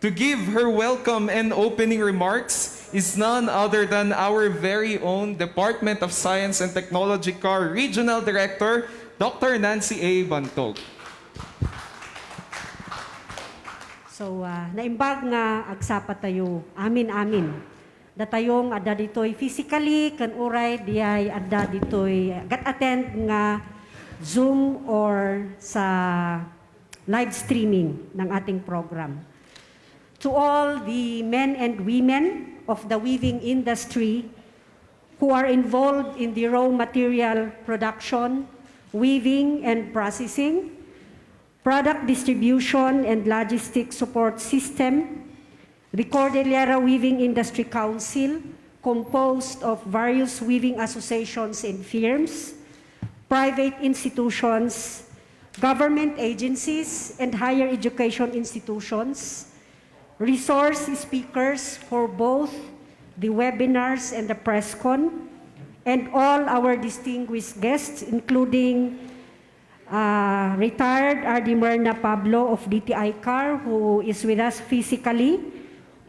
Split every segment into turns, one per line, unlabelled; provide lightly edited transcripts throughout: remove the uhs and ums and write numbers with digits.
To give her welcome and opening remarks is none other than our very own Department of Science and Technology CAR Regional Director, Dr. Nancy A. Bantog.
So, naimbag nga agsapat tayo, amin-amin. Datayong adda ditoy physically, kan uray diyay adda ditoy gat-attend nga Zoom or sa live streaming ng ating program. To all the men and women of the weaving industry who are involved in the raw material production, weaving and processing, product distribution and logistics support system, the Cordillera Weaving Industry Council, composed of various weaving associations and firms, private institutions, government agencies, and higher education institutions, resource speakers for both the webinars and the press con, and all our distinguished guests, including retired RD Myrna Pablo of DTI-CAR, who is with us physically.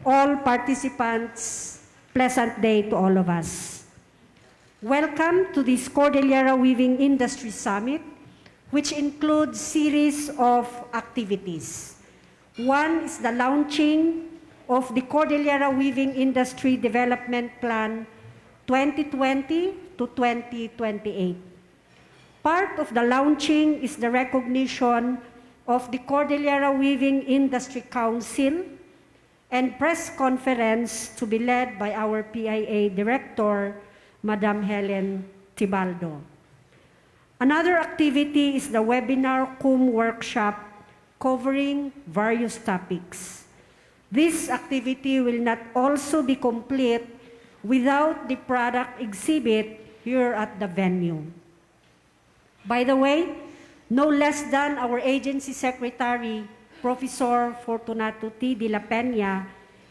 All participants, pleasant day to all of us. Welcome to this Cordillera Weaving Industry Summit, which includes series of activities. One is the launching of the Cordillera Weaving Industry Development Plan 2020 to 2028. Part of the launching is the recognition of the Cordillera Weaving Industry Council and press conference to be led by our PIA Director, Madam Helen Tibaldo. Another activity is the webinar cum workshop covering various topics. This activity will not also be complete without the product exhibit here at the venue. By the way, no less than our agency secretary, Professor Fortunato T. de la Peña,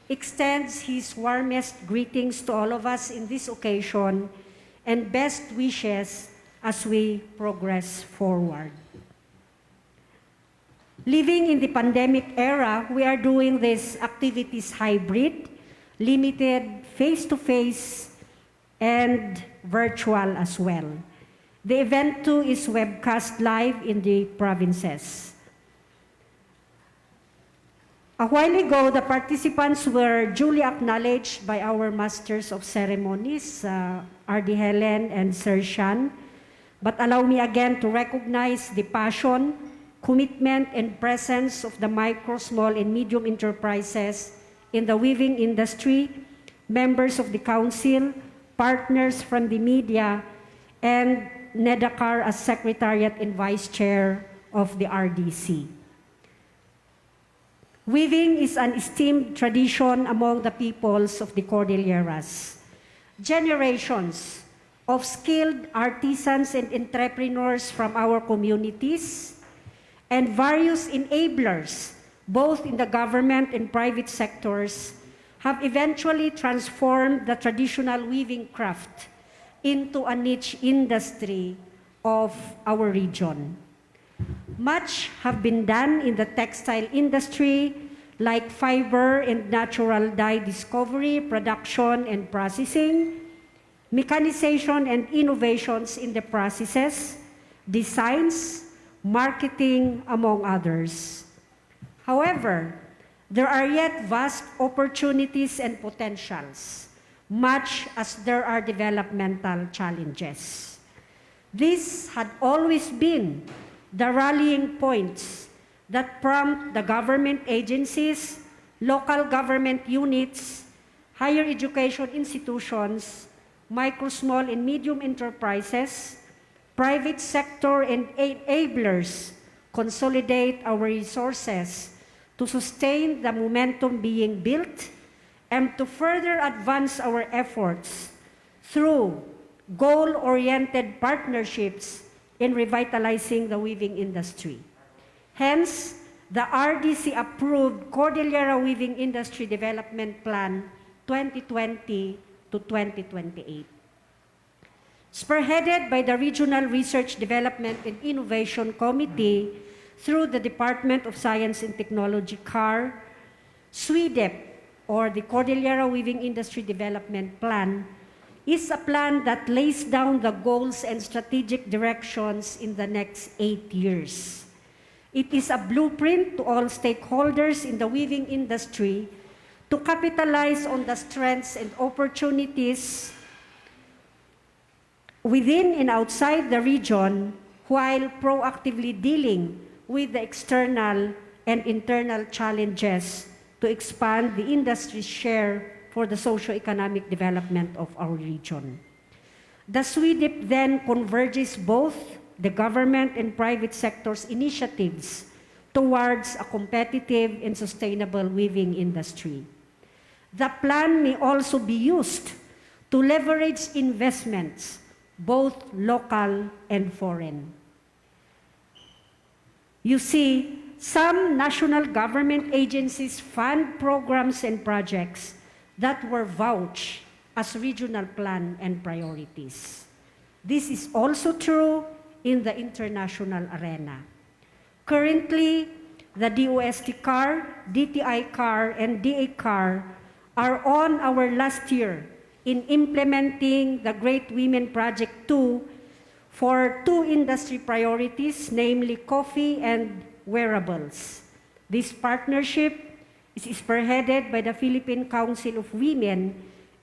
extends his warmest greetings to all of us in this occasion and best wishes as we progress forward. Living in the pandemic era, we are doing these activities hybrid, limited face-to-face, and virtual as well. The event too is webcast live in the provinces. A while ago, the participants were duly acknowledged by our Masters of Ceremonies, RD Helen and Sir Shan. But allow me again to recognize the passion, commitment, and presence of the micro, small, and medium enterprises in the weaving industry, members of the council, partners from the media, and NEDA-CAR as Secretariat and Vice Chair of the RDC. Weaving is an esteemed tradition among the peoples of the Cordilleras. Generations of skilled artisans and entrepreneurs from our communities and various enablers, both in the government and private sectors, have eventually transformed the traditional weaving craft into a niche industry of our region. Much have been done in the textile industry, like fiber and natural dye discovery, production, and processing, mechanization and innovations in the processes, designs, marketing, among others. However, there are yet vast opportunities and potentials, much as there are developmental challenges. These had always been the rallying points that prompt the government agencies, local government units, higher education institutions, micro, small, and medium enterprises, private sector, and enablers consolidate our resources to sustain the momentum being built and to further advance our efforts through goal-oriented partnerships in revitalizing the weaving industry. Hence, the RDC-approved Cordillera Weaving Industry Development Plan 2020 to 2028. Spearheaded by the Regional Research Development and Innovation Committee through the Department of Science and Technology CAR, SWIDEP, or the Cordillera Weaving Industry Development Plan, is a plan that lays down the goals and strategic directions in the next 8 years. It is a blueprint to all stakeholders in the weaving industry to capitalize on the strengths and opportunities within and outside the region while proactively dealing with the external and internal challenges to expand the industry's share for the socio-economic development of our region. The SWIDEP then converges both the government and private sector's initiatives towards a competitive and sustainable weaving industry. The plan may also be used to leverage investments, both local and foreign. You see, some national government agencies fund programs and projects that were vouched as regional plan and priorities. This is also true in the international arena. Currently, the DOST-CAR, DTI-CAR, and DA-CAR are on our last year in implementing the Great Women Project 2 for 2 industry priorities, namely coffee and wearables. This partnership is spearheaded by the Philippine Council of Women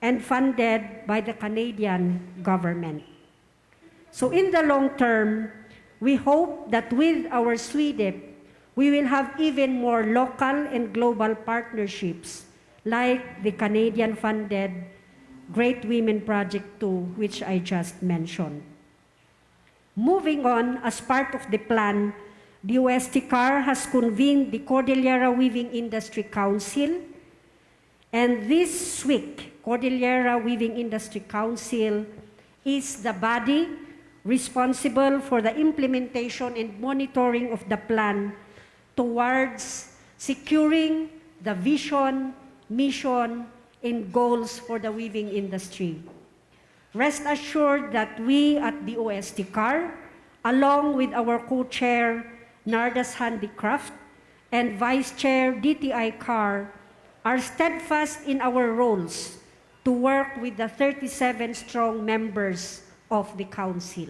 and funded by the Canadian government. So in the long term, we hope that with our SWIDEP, we will have even more local and global partnerships like the Canadian-funded Great Women Project 2, which I just mentioned. Moving on, as part of the plan, the DOST-CAR has convened the Cordillera Weaving Industry Council, and this week, Cordillera Weaving Industry Council is the body responsible for the implementation and monitoring of the plan towards securing the vision, mission, and goals for the weaving industry. Rest assured that we at the DOST-CAR, along with our co-chair, Narda's Handicraft, and Vice Chair DTI-CAR, are steadfast in our roles to work with the 37 strong members of the Council.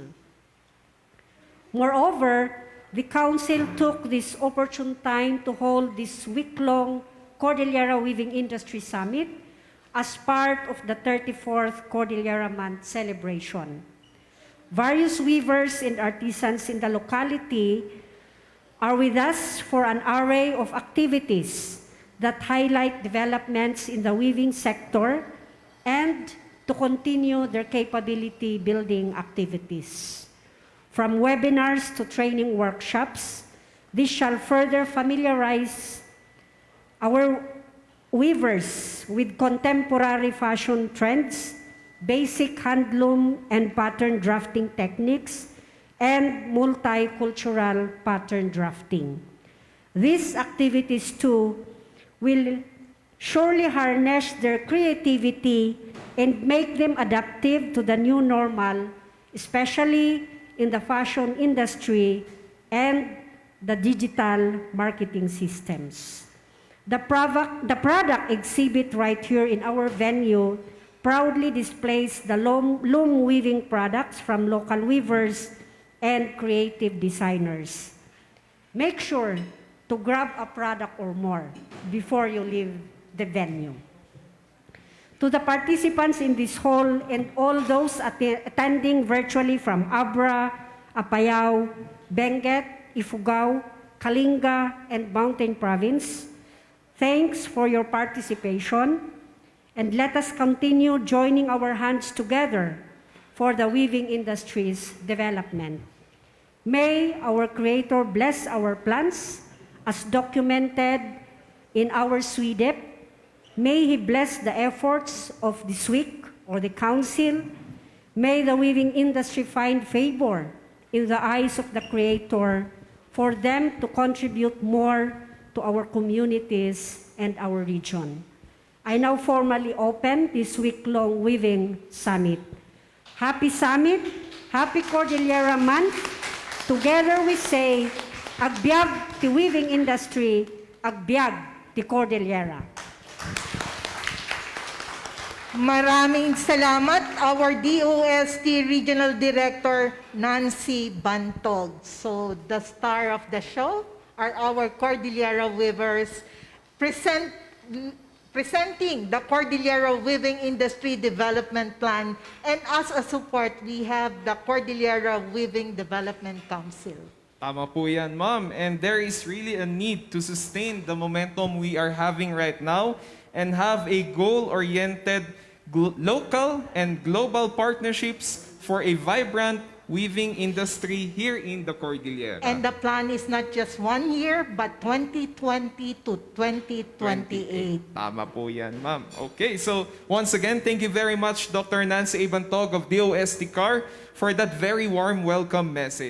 Moreover, the Council took this opportune time to hold this week-long Cordillera Weaving Industry Summit as part of the 34th Cordillera Month celebration. Various weavers and artisans in the locality are with us for an array of activities that highlight developments in the weaving sector and to continue their capability building activities. From webinars to training workshops, this shall further familiarize our weavers with contemporary fashion trends, basic handloom and pattern drafting techniques, and multicultural pattern drafting. These activities too will surely harness their creativity and make them adaptive to the new normal, especially in the fashion industry and the digital marketing systems. The product exhibit right here in our venue proudly displays the loom weaving products from local weavers and creative designers. Make sure to grab a product or more before you leave the venue. To the participants in this hall and all those attending virtually from Abra, Apayao, Benguet, Ifugao, Kalinga, and Mountain Province, thanks for your participation, and let us continue joining our hands together for the weaving industry's development. May our Creator bless our plans as documented in our SWIDEP. May He bless the efforts of this week or the Council. May the weaving industry find favor in the eyes of the Creator for them to contribute more to our communities and our region. I now formally open this week-long Weaving Summit. Happy Summit, Happy Cordillera Month. Together we say, Agbyag ti weaving industry, agbyag ti Cordillera.
Maraming salamat, our DOST Regional Director, Nancy Bantog. So, the star of the show are our Cordillera weavers presenting the Cordillera Weaving Industry Development Plan. And as a support, we have the Cordillera Weaving Development Council.
Tama po yan, ma'am. And there is really a need to sustain the momentum we are having right now and have a goal-oriented local and global partnerships for a vibrant weaving industry here in the Cordillera.
And the plan is not just 1 year, but 2020 to 2028.
Tama po yan, ma'am. Okay, so once again, thank you very much, Dr. Nancy A. Bantog of DOST-CAR, for that very warm welcome message.